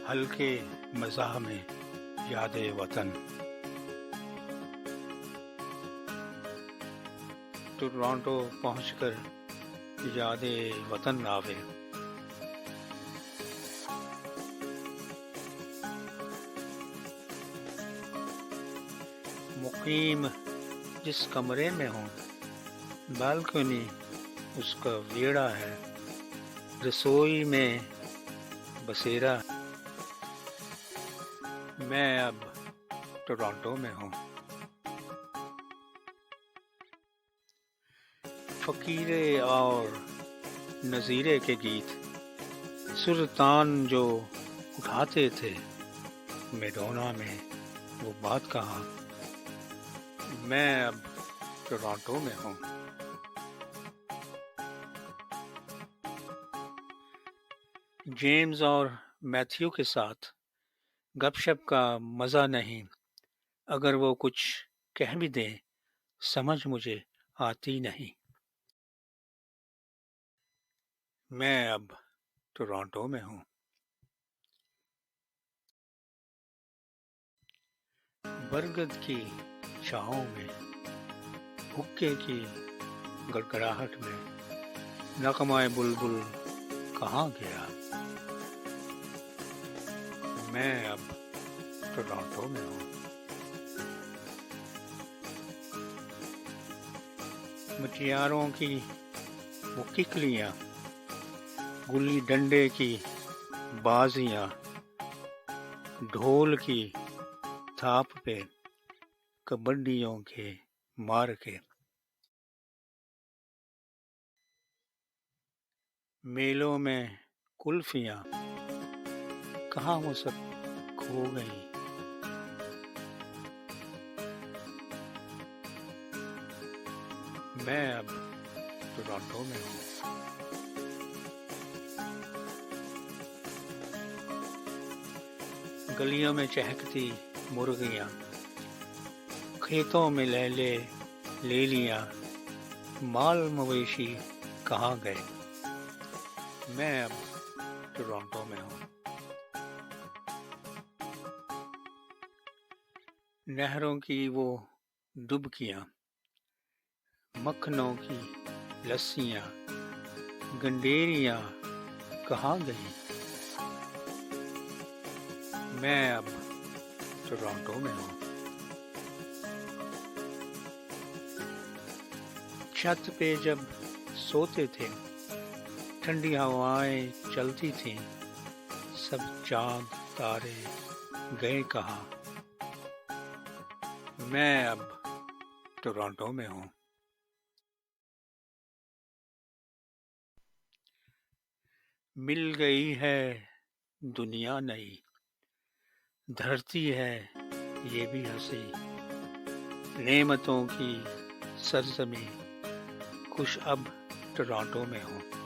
ہلکے مزاح میں یاد وطن ٹورانٹو پہنچ کر یاد وطن آوے مقیم جس کمرے میں ہوں بالکنی اس کا ویڑا ہے رسوئی میں بسیرا میں اب ٹورانٹو میں ہوں فقیرے اور نظیرے کے گیت سلطان جو اٹھاتے تھے میڈونا میں وہ بات کہاں میں اب ٹورانٹو میں ہوں جیمز اور میتھیو کے ساتھ گپ شپ کا مزہ نہیں اگر وہ کچھ کہہ بھی دیں سمجھ مجھے آتی نہیں میں اب ٹورانٹو میں ہوں برگد کی چھاؤں میں حکے کی گڑگڑاہٹ میں نغمہ بلبل کہاں گیا میں اب ٹورانٹو میں ہوں مٹیاروں کی وہ ککلیاں گلی ڈنڈے کی بازیاں ڈھول کی تھاپ پہ کبڈیوں کے مار کے میلوں میں کلفیاں کہاں وہ سب کھو گئی میں اب ٹورانٹو میں ہوں گلیوں میں چہکتی مرغیاں کھیتوں میں لے لیاں مال مویشی کہاں گئے میں اب ٹورانٹو میں ہوں نہروں کی وہ ڈبکیاں مکھنوں کی لسیاں گنڈیریاں کہاں گئی میں اب ٹورانٹو میں ہوں چھت پہ جب سوتے تھے ٹھنڈی ہوائیں چلتی تھیں سب چاند تارے گئے کہاں میں اب ٹورانٹو میں ہوں مل گئی ہے دنیا نئی دھرتی ہے یہ بھی ہنسی نعمتوں کی سرزمین خوش اب ٹورانٹو میں ہوں